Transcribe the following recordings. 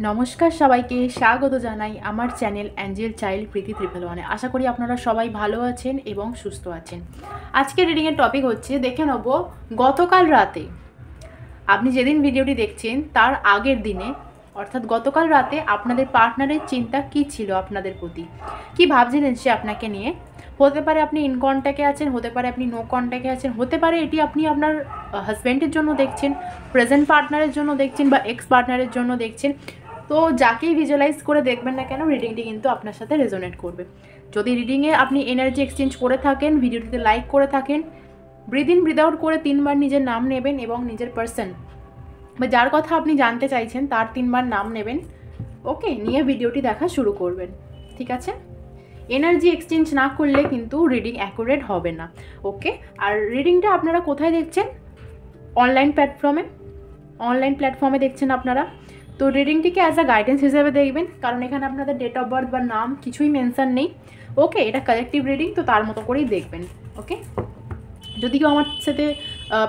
নমস্কার সবাইকে স্বাগত জানাই আমার চ্যানেল অ্যাঞ্জেল চাইল্ড প্রীতি ট্রিপল ওয়ানে। আশা করি আপনারা সবাই ভালো আছেন এবং সুস্থ আছেন। আজকের রিডিংয়ের টপিক হচ্ছে দেখে নেব গতকাল রাতে আপনি যেদিন ভিডিওটি দেখছেন তার আগের দিনে অর্থাৎ গতকাল রাতে আপনাদের পার্টনারের চিন্তা কী ছিল আপনাদের প্রতি, কী ভাবছিলেন সে আপনাকে নিয়ে। হতে পারে আপনি ইন কন্ট্যাক্টে আছেন, হতে পারে আপনি নো কন্ট্যাক্টে আছেন, হতে পারে এটি আপনি আপনার হাজব্যান্ডের জন্য দেখছেন, প্রেজেন্ট পার্টনারের জন্য দেখছেন বা এক্স পার্টনারের জন্য দেখছেন। তো যাকেই ভিজুয়ালাইজ করে দেখবেন না কেন রিডিংটি কিন্তু আপনার সাথে রেজোনেট করবে। যদি রিডিংয়ে আপনি এনার্জি এক্সচেঞ্জ করে থাকেন, ভিডিওটিতে লাইক করে থাকেন, ব্রিথ ইন ব্রিথ আউট করে 3বার নিজের নাম নেবেন এবং নিজের পার্সন বা যার কথা আপনি জানতে চাইছেন তার 3বার নাম নেবেন। ওকে, নিয়ে ভিডিওটি দেখা শুরু করবেন। ঠিক আছে, এনার্জি এক্সচেঞ্জ না করলে কিন্তু রিডিং অ্যাকুরেট হবে না। ওকে, আর রিডিংটা আপনারা কোথায় দেখছেন? অনলাইন প্ল্যাটফর্মে দেখছেন আপনারা। তো রিডিংটিকে অ্যাজ আ গাইডেন্স হিসেবে দেখবেন, কারণ এখানে আপনাদের ডেট অফ বার্থ বা নাম কিছুই মেনশন নেই। ওকে, এটা কালেকটিভ রিডিং, তো তার মতো করেই দেখবেন। ওকে, যদি কেউ আমার সাথে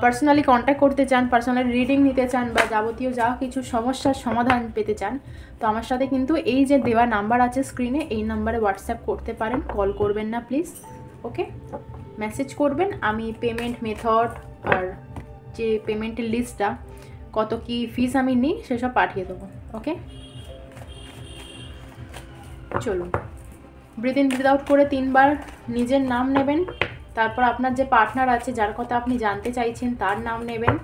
পার্সোনালি কন্ট্যাক্ট করতে চান, পার্সোনালি রিডিং নিতে চান বা যাবতীয় যা কিছু সমস্যার সমাধান পেতে চান, তো আমার সাথে কিন্তু এই যে দেওয়া নাম্বার আছে স্ক্রিনে, এই নাম্বারে হোয়াটসঅ্যাপ করতে পারেন। কল করবেন না প্লিজ। ওকে, মেসেজ করবেন। আমি পেমেন্ট মেথড আর যে পেমেন্টের লিস্টটা, কত কি ফিস আমি নিই সেসব পাঠিয়ে দেবো। ওকে, চলুন ব্রিথ ইন ব্রিথ আউট করে 3বার নিজের নাম নেবেন। তারপর আপনার যে পার্টনার আছে, যার কথা আপনি জানতে চাইছেন, তার নাম নেবেন।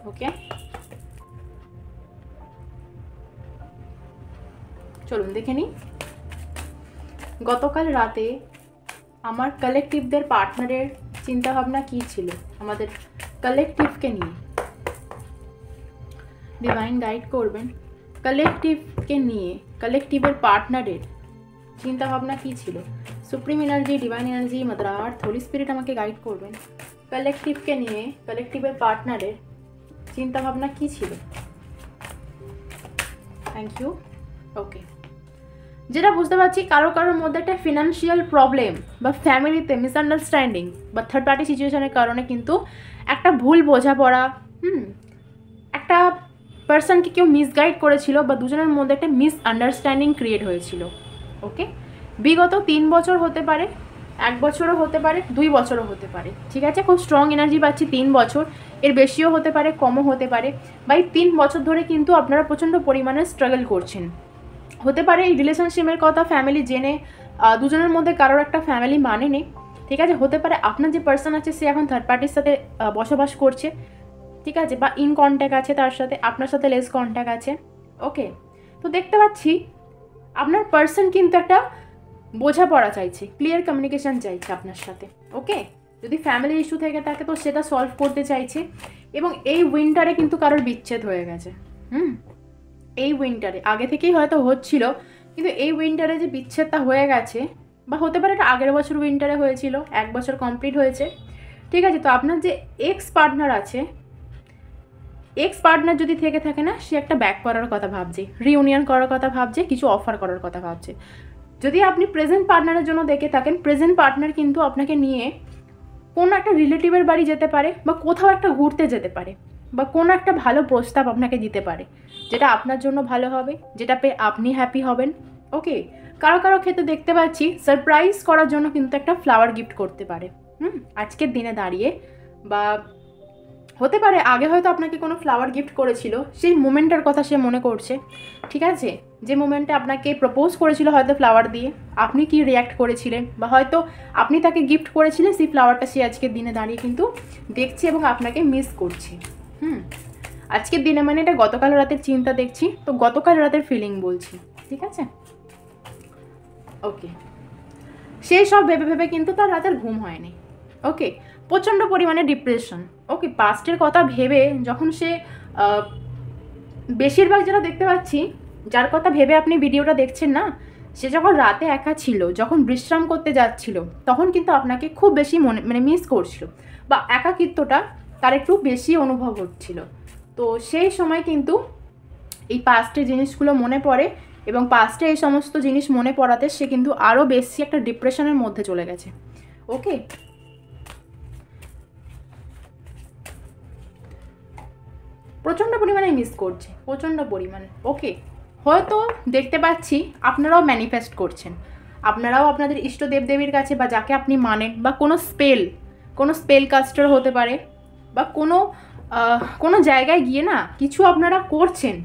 ওকে, চলুন দেখে নিই গতকাল রাতে আমার কালেকটিভদের পার্টনারের চিন্তাভাবনা কী ছিল আমাদের কালেকটিভকে নিয়ে। ডিভাইন গাইড করবেন কালেকটিভকে নিয়ে, কালেকটিভের পার্টনারের চিন্তাভাবনা কী ছিল। Supreme energy, divine energy, mother earth, holy spirit আমাকে গাইড করবেন কালেকটিভকে নিয়ে, কালেকটিভের পার্টনারের চিন্তাভাবনা কী ছিল। Thank you. ওকে, যেটা বুঝতে পারছি কারোর মধ্যে একটা ফিনান্সিয়াল প্রবলেম বা ফ্যামিলিতে মিসআন্ডারস্ট্যান্ডিং বা থার্ড পার্টি সিচুয়েশনের কারণে কিন্তু একটা ভুল বোঝাপড়া, একটা পার্সনকে কেউ মিসগাইড করেছিল বা দুজনের মধ্যে একটা মিসআন্ডারস্ট্যান্ডিং ক্রিয়েট হয়েছিল। ওকে, বিগত 3 বছর হতে পারে, 1 বছরও হতে পারে, 2 বছরও হতে পারে। ঠিক আছে, খুব স্ট্রং এনার্জি পাচ্ছি 3 বছর, এর বেশিও হতে পারে, কমও হতে পারে। বা এই 3 বছর ধরে কিন্তু আপনারা প্রচণ্ড পরিমাণে স্ট্রাগল করছেন। হতে পারে এই রিলেশনশিপের কথা ফ্যামিলি জেনে দুজনের মধ্যে কারোর একটা ফ্যামিলি মানে নেই। ঠিক আছে, হতে পারে আপনার যে পার্সন আছে সে এখন থার্ড পার্টির সাথে বসবাস করছে। ঠিক আছে, বা ইন কন্ট্যাক্ট আছে তার সাথে, আপনার সাথে লেস কন্ট্যাক্ট আছে। ওকে, তো দেখতে পাচ্ছি আপনার পার্সন কিন্তু একটা বোঝাপড়া চাইছে, ক্লিয়ার কমিউনিকেশান চাইছে আপনার সাথে। ওকে, যদি ফ্যামিলি ইস্যু থেকে থাকে তো সেটা সলভ করতে চাইছে। এবং এই উইন্টারে কিন্তু কারোর বিচ্ছেদ হয়ে গেছে। এই উইন্টারে আগে থেকেই হয়তো হচ্ছিল, কিন্তু এই উইন্টারে যে বিচ্ছেদটা হয়ে গেছে, বা হতে পারে এটা আগের বছর উইন্টারে হয়েছিল, 1 বছর কমপ্লিট হয়েছে। ঠিক আছে, তো আপনার যে এক্স পার্টনার আছে, এক্স পার্টনার যদি থেকে থাকে না, সে একটা ব্যাক করার কথা ভাবছে, রিউনিয়ন করার কথা ভাবছে, কিছু অফার করার কথা ভাবছে। যদি আপনি প্রেজেন্ট পার্টনারের জন্য দেখে থাকেন, প্রেজেন্ট পার্টনার কিন্তু আপনাকে নিয়ে কোনো একটা রিলেটিভের বাড়ি যেতে পারে বা কোথাও একটা ঘুরতে যেতে পারে, বা কোনো একটা ভালো প্রস্তাব আপনাকে দিতে পারে, যেটা আপনার জন্য ভালো হবে, যেটা পেয়ে আপনি হ্যাপি হবেন। ওকে, কারো ক্ষেত্রে দেখতে পাচ্ছি সারপ্রাইজ করার জন্য কিন্তু একটা ফ্লাওয়ার গিফট করতে পারে আজকের দিনে দাঁড়িয়ে। বা হতে পারে আগে হয়তো আপনাকে কোনো ফ্লাওয়ার গিফট করেছিল, সেই মোমেন্টটার কথা সে মনে করছে। ঠিক আছে, যে মোমেন্টে আপনাকে প্রপোজ করেছিল হয়তো ফ্লাওয়ার দিয়ে, আপনি কি রিয়্যাক্ট করেছিলেন, বা হয়তো আপনি তাকে গিফট করেছিলেন, সেই ফ্লাওয়ারটা সে আজকের দিনে দাঁড়িয়ে কিন্তু দেখছে এবং আপনাকে মিস করছে। আজকের দিনে মানে এটা গতকাল রাতের চিন্তা দেখছি, তো গতকাল রাতের ফিলিং বলছি। ঠিক আছে, ওকে, সেই সব ভেবে ভেবে কিন্তু তার রাতের ঘুম হয়নি। ওকে, প্রচণ্ড পরিমাণে ডিপ্রেশন। ওকে, পাস্টের কথা ভেবে যখন সে বেশিরভাগ যেটা দেখতে পাচ্ছি, যার কথা ভেবে আপনি ভিডিওটা দেখছেন না, সে যখন রাতে একা ছিল, যখন বিশ্রাম করতে যাচ্ছিল, তখন কিন্তু আপনাকে খুব বেশি মিস করছিল, বা একাকিত্বটা তার একটু বেশি অনুভব হচ্ছিল। তো সেই সময় কিন্তু এই পাস্টের জিনিসগুলো মনে পড়ে, এবং পাস্টে এই সমস্ত জিনিস মনে পড়াতে সে কিন্তু আরও বেশি একটা ডিপ্রেশনের মধ্যে চলে গেছে। ওকে, প্রচণ্ড পরিমাণে মিস করছে, প্রচণ্ড পরিমাণে। ওকে, হয়তো দেখতে পাচ্ছি আপনারাও ম্যানিফেস্ট করছেন, আপনারাও আপনাদের ইষ্ট দেবদেবীর কাছে বা যাকে আপনি মানেন, বা কোনো স্পেল কাস্টার হতে পারে, বা কোনো জায়গায় গিয়ে না কিছু আপনারা করছেন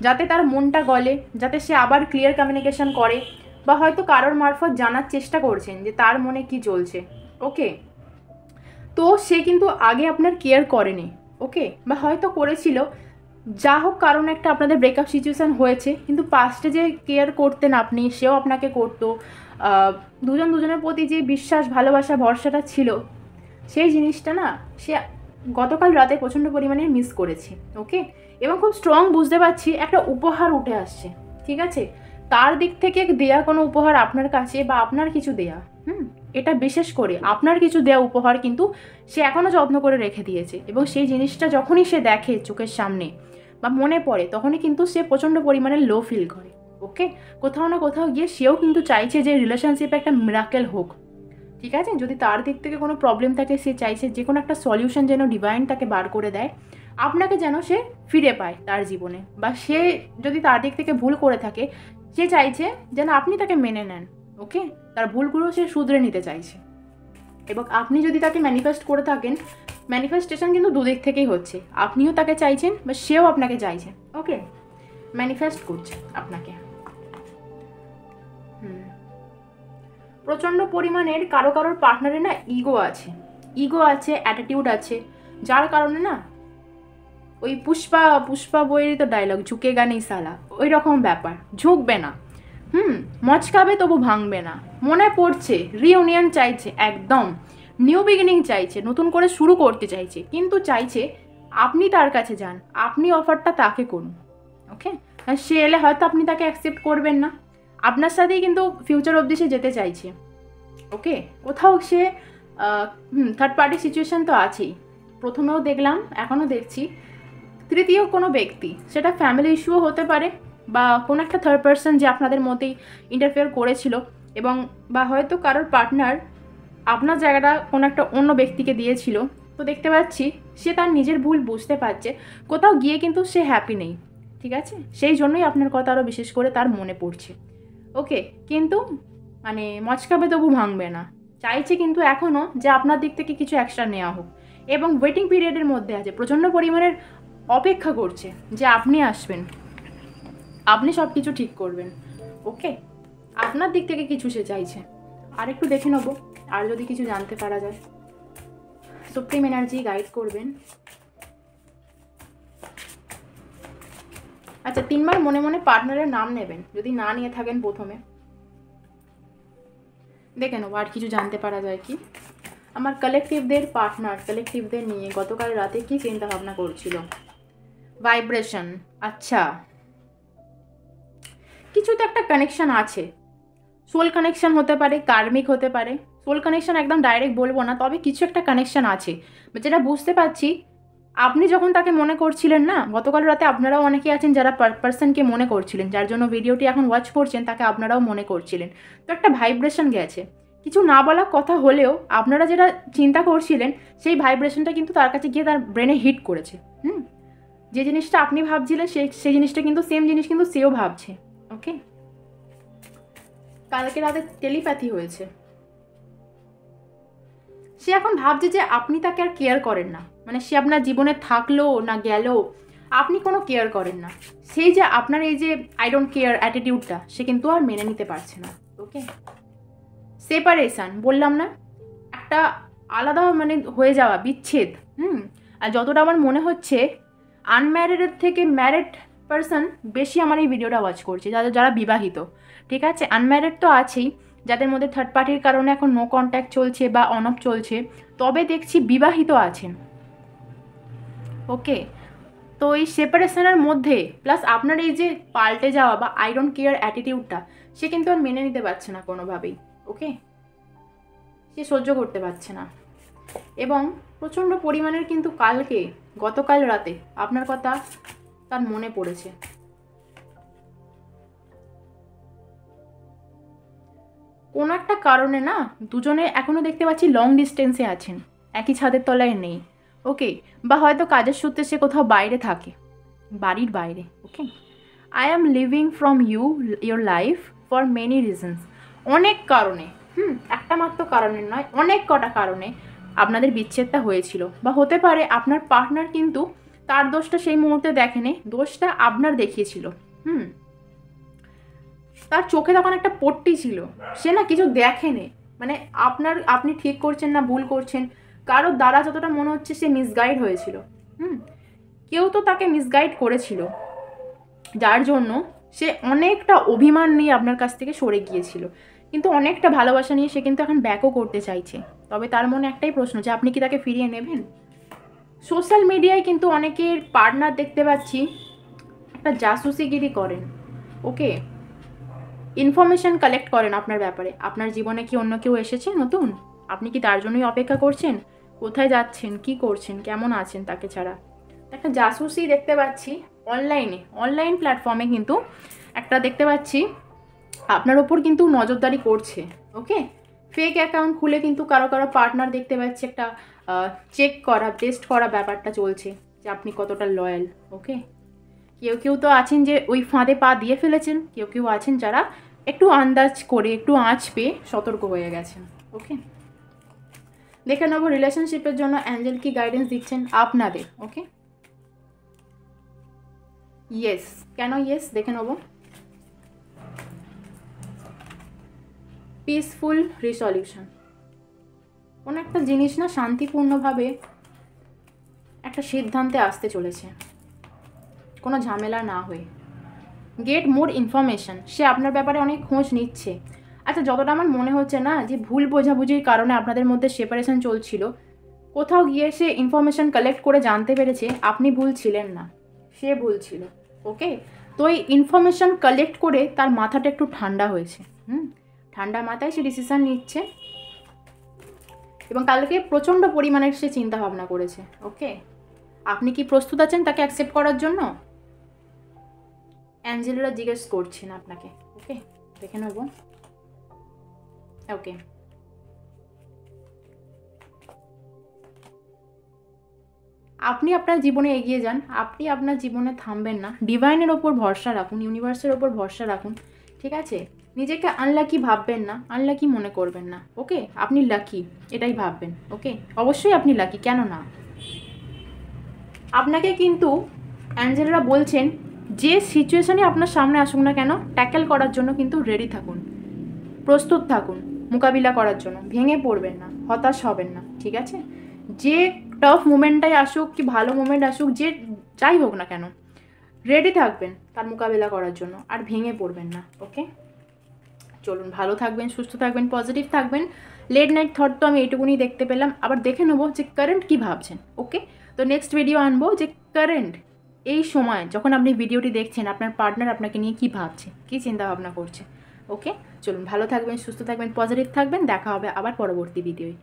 যাতে তার মনটা গলে, যাতে সে আবার ক্লিয়ার কমিউনিকেশন করে, বা হয়তো কারোর মারফত জানার চেষ্টা করছেন যে তার মনে কি চলছে। ওকে, তো সে কিন্তু আগে আপনার কেয়ার করেনি, ওকে, বা হয়তো করেছিল, যা হোক কারণ একটা আপনাদের ব্রেকআপ সিচুয়েশান হয়েছে, কিন্তু পাস্টে যে কেয়ার করতেন আপনি, সেও আপনাকে করতো, দুজনের প্রতি যে বিশ্বাস, ভালোবাসা, ভরসাটা ছিল, সেই জিনিসটা না সে গতকাল রাতে প্রচণ্ড পরিমাণে মিস করেছে। ওকে, এবং খুব স্ট্রং বুঝতে পারছি একটা উপহার উঠে আসছে, ঠিক আছে, তার দিক থেকে দেয়া কোনো উপহার আপনার কাছে, বা আপনার কিছু দেয়া, এটা বিশেষ করে আপনার কিছু দেয়া উপহার কিন্তু সে এখনও যত্ন করে রেখে দিয়েছে, এবং সেই জিনিসটা যখনই সে দেখে চোখের সামনে বা মনে পড়ে, তখনই কিন্তু সে প্রচণ্ড পরিমাণে লো ফিল করে। ওকে, কোথাও না কোথাও গিয়ে সেও কিন্তু চাইছে যে রিলেশনশিপে একটা মিরাকেল হোক, ঠিক আছে, যদি তার দিক থেকে কোনো প্রবলেম থাকে সে চাইছে যে কোনো একটা সলিউশন যেন ডিভাইন তাকে বার করে দেয়, আপনাকে যেন সে ফিরে পায় তার জীবনে, বা সে যদি তার দিক থেকে ভুল করে থাকে সে চাইছে যেন আপনি তাকে মেনে নেন। ওকে, তার ভুলগুলো সে শুধরে নিতে চাইছে, এবং আপনি যদি তাকে ম্যানিফেস্ট করে থাকেন, ম্যানিফেস্টেশন কিন্তু দুদিক থেকেই হচ্ছে, আপনিও তাকে চাইছেন বা সেও আপনাকে চাইছে। ওকে, ম্যানিফেস্ট করছে আপনাকে। প্রচণ্ড পরিমাণের কারোর পার্টনারে না ইগো আছে, অ্যাটিটিউড আছে, যার কারণে না ওই পুষ্পা বইয়েরই তো ডায়লগ, ঝুঁকেগা নেই সালা, ওই রকম ব্যাপার, ঝুঁকবে না, মচকাবে তবু ভাঙবে না, মনে পড়ছে, রিইউনিয়ন চাইছে, একদম নিউ বিগিনিং চাইছে, নতুন করে শুরু করতে চাইছে, কিন্তু চাইছে আপনি তার কাছে যান, আপনি অফারটা তাকে করুন। ওকে, সে এলে হয়তো আপনি তাকে অ্যাকসেপ্ট করবেন না, আপনার সাথেই কিন্তু ফিউচার অবধি সে যেতে চাইছে। ওকে, কোথাও সে থার্ড পার্টি সিচুয়েশান তো আছেই, প্রথমেও দেখলাম, এখনও দেখছি, তৃতীয় কোনো ব্যক্তি, সেটা ফ্যামিলি ইস্যুও হতে পারে, বা কোনো একটা থার্ড পার্সন যে আপনাদের মধ্যেই ইন্টারফেয়ার করেছিল, এবং বা হয়তো কারোর পার্টনার আপনার জায়গাটা কোনো একটা অন্য ব্যক্তিকে দিয়েছিল। তো দেখতে পাচ্ছি সে তার নিজের ভুল বুঝতে পারছে, কোথাও গিয়ে কিন্তু সে হ্যাপি নেই, ঠিক আছে, সেই জন্যই আপনার কথা আরও বিশেষ করে তার মনে পড়ছে। ওকে, কিন্তু মানে মচকাবে তবু ভাঙবে না, চাইছে কিন্তু এখনও যে আপনার দিক থেকে কিছু এক্সট্রা নেওয়া হোক, এবং ওয়েটিং পিরিয়ডের মধ্যে আছে, প্রচণ্ড পরিমাণের অপেক্ষা করছে যে আপনি আসবেন, আপনি সব কিছু ঠিক করবেন। ওকে, আপনার দিক থেকে কিছু সে চাইছে। আর একটু দেখে নেবো, আর যদি কিছু জানতে পারা যায়, সুপ্রিম এনার্জি গাইড করবেন। আচ্ছা, 3 বার মনে মনে পার্টনারের নাম নেবেন, যদি না নিয়ে থাকেন প্রথমে দেখে নেবো আর কিছু জানতে পারা যায় কি। আমার কালেকটিভদের নিয়ে গতকাল রাতে কি চিন্তা ভাবনা করছিল, ভাইব্রেশন, আচ্ছা কিছু তো একটা কানেকশন আছে, সোল কানেকশন হতে পারে, কার্মিক হতে পারে, সোল কানেকশন একদম ডাইরেক্ট বলবো না, তবে কিছু একটা কানেকশন আছে, যেটা বুঝতে পারছি। আপনি যখন তাকে মনে করছিলেন না, গতকাল রাতে আপনারাও অনেকে আছেন যারা পার্সনকে মনে করছিলেন, যার জন্য ভিডিওটি এখন ওয়াচ করছেন, তাকে আপনারাও মনে করছিলেন, তো একটা ভাইব্রেশন গেছে, কিছু না বলা কথা হলেও আপনারা যেটা চিন্তা করছিলেন সেই ভাইব্রেশনটা কিন্তু তার কাছে গিয়ে তার ব্রেনে হিট করেছে। যে জিনিসটা আপনি ভাবছিলেন সেই জিনিসটা কিন্তু সেম জিনিস কিন্তু সেও ভাবছে। ওকে, কালকে রাতে টেলিপ্যাথি হয়েছে, সে এখন ভাবছে যে আপনি তাকে আর কেয়ার করেন না, মানে সে আপনার জীবনে থাকলো না গেল আপনি কোনো কেয়ার করেন না, সেই যে আপনার এই যে আই ডোন্ট কেয়ার অ্যাটিটিউডটা সে কিন্তু আর মেনে নিতে পারছে না। ওকে, সেপারেশন বললাম না, একটা আলাদা মানে হয়ে যাওয়া, বিচ্ছেদ। আর যতটা আমার মনে হচ্ছে আনম্যারিডের থেকে ম্যারিড পারসন বেশি আমার এই ভিডিওটা ওয়াচ করছে, যারা বিবাহিত, ঠিক আছে, আনম্যারিড তো আছেই, যাদের মধ্যে থার্ড পার্টির কারণে এখন নো কন্ট্যাক্ট চলছে বা অন অফ চলছে, তবে দেখছি বিবাহিত আছেন। ওকে, তো এই সেপারেশনের মধ্যে প্লাস আপনার এই যে পাল্টে যাওয়া বা আই ডোন্ট কেয়ার অ্যাটিটিউডটা সে কিন্তু আর মেনে নিতে পারছে না কোনোভাবেই। ওকে, সে সহ্য করতে পারছে না, এবং প্রচণ্ড পরিমাণের কিন্তু গতকাল রাতে আপনার কথা তার মনে পড়েছে। কোনো একটা কারণে না দুজনে এখনও দেখতে পাচ্ছি লং ডিস্টেন্সে আছেন, একই ছাদের তলায় নেই। ওকে, বা হয়তো কাজের সূত্রে সে কোথাও বাইরে থাকে, বাড়ির বাইরে। Okay, I am living from your life for many reasons. অনেক কারণে, একটা মাত্র কারণের নয়, অনেক কটা কারণে আপনাদের বিচ্ছেদটা হয়েছিল, বা হতে পারে আপনার পার্টনার কিন্তু তার দোষটা সেই মুহূর্তে দেখেনি, দোষটা আপনার দেখিয়েছিল। তার চোখে তখন একটা পট্টি ছিল, সে না কিছু দেখেনি, মানে আপনি ঠিক করছেন না ভুল করছেন, কারোর দ্বারা যতটা মনে হচ্ছে সে মিসগাইড হয়েছিল। কেউ তো তাকে মিসগাইড করেছিল, যার জন্য সে অনেকটা অভিমান নিয়ে আপনার কাছ থেকে সরে গিয়েছিল, কিন্তু অনেকটা ভালোবাসা নিয়ে সে কিন্তু এখন ব্যাকও করতে চাইছে। তবে তার মনে একটাই প্রশ্ন, যে আপনি কি তাকে ফিরিয়ে নেবেন? সোশ্যাল মিডিয়ায় কিন্তু অনেকের পার্টনার দেখতে পাচ্ছি একটা জাসুসিগিরি করেন, ওকে, ইনফরমেশন কালেক্ট করেন আপনার ব্যাপারে। আপনার জীবনে কি অন্য কেউ এসেছে নতুন? আপনি কি তার জন্যই অপেক্ষা করছেন? কোথায় যাচ্ছেন, কি করছেন, কেমন আছেন তাকে ছাড়া? একটা জাসুসি দেখতে পাচ্ছি অনলাইন প্ল্যাটফর্মে, কিন্তু একটা দেখতে পাচ্ছি আপনার ওপর কিন্তু নজরদারি করছে, ওকে। ফেক অ্যাকাউন্ট খুলে কিন্তু কারো পার্টনার দেখতে পাচ্ছি একটা চেক করা, টেস্ট করা ব্যাপারটা চলছে, যে আপনি কতটা লয়াল, ওকে। কেউ তো আছেন যে ওই ফাঁদে পা দিয়ে ফেলেছেন, কেউ আছেন যারা একটু আন্দাজ করে, একটু আঁচ পেয়ে সতর্ক হয়ে গেছেন, ওকে। দেখে নেবো রিলেশনশিপের জন্য অ্যাঞ্জেল কি গাইডেন্স দিচ্ছেন আপনাদের, ওকে। ইয়েস, কেন ইয়েস দেখে নেবো। পিসফুল রিসলিউশন, কোনো একটা জিনিস না শান্তিপূর্ণভাবে একটা সিদ্ধান্তে আসতে চলেছে, কোনো ঝামেলা না হয়ে। গেট মোর ইনফরমেশন, সে আপনার ব্যাপারে অনেক খোঁজ নিচ্ছে। আচ্ছা, যতটা আমার মনে হচ্ছে না যে ভুল বোঝাবুঝির কারণে আপনাদের মধ্যে সেপারেশন চলছিল, কোথাও গিয়ে সে ইনফরমেশন কালেক্ট করে জানতে পেরেছে আপনি ভুল ছিলেন না, সে ভুল ছিল, ওকে। তো এই ইনফরমেশন কালেক্ট করে তার মাথাটা একটু ঠান্ডা হয়েছে, ঠান্ডা মাথায় সে ডিসিশন নিচ্ছে, এবং কালকে প্রচণ্ড পরিমাণে সে চিন্তা ভাবনা করেছে, ওকে। আপনি কি প্রস্তুত আছেন তাকে অ্যাকসেপ্ট করার জন্য? অ্যাঞ্জেলরা জিজ্ঞেস করছেন আপনাকে, ওকে, দেখে নেব, ওকে। আপনি আপনার জীবনে এগিয়ে যান, আপনি আপনার জীবনে থামবেন না, ডিভাইনের ওপর ভরসা রাখুন, ইউনিভার্সের ওপর ভরসা রাখুন, ঠিক আছে। নিজেকে আনলাকি ভাববেন না, আনলাকি মনে করবেন না, ওকে। আপনি লাকি এটাই ভাববেন, ওকে। অবশ্যই আপনি লাকি, কেন না। আপনাকে কিন্তু অ্যাঞ্জেলরা বলছেন যে সিচুয়েশনে আপনার সামনে আসুক না কেন, ট্যাকেল করার জন্য কিন্তু রেডি থাকুন, প্রস্তুত থাকুন মোকাবিলা করার জন্য, ভেঙে পড়বেন না, হতাশ হবেন না, ঠিক আছে। যে টাফ মুমেন্টটাই আসুক কি ভালো মুমেন্ট আসুক, যে যাই হোক না কেন, রেডি থাকবেন তার মোকাবিলা করার জন্য, আর ভেঙে পড়বেন না, ওকে। চলুন, ভালো থাকবেন, সুস্থ থাকবেন, পজিটিভ থাকবেন। লেট নাইট থট তো আমি এইটুকুনি দেখতে পেলাম, আবার দেখে নেবো যে কারেন্ট কী ভাবছেন, ওকে। তো নেক্সট ভিডিও আনবো যে কারেন্ট এই সময় যখন আপনি ভিডিওটি দেখছেন আপনার পার্টনার আপনাকে নিয়ে কী ভাবছে, কী চিন্তাভাবনা করছে, ওকে। চলুন, ভালো থাকবেন, সুস্থ থাকবেন, পজিটিভ থাকবেন, দেখা হবে আবার পরবর্তী ভিডিওয়।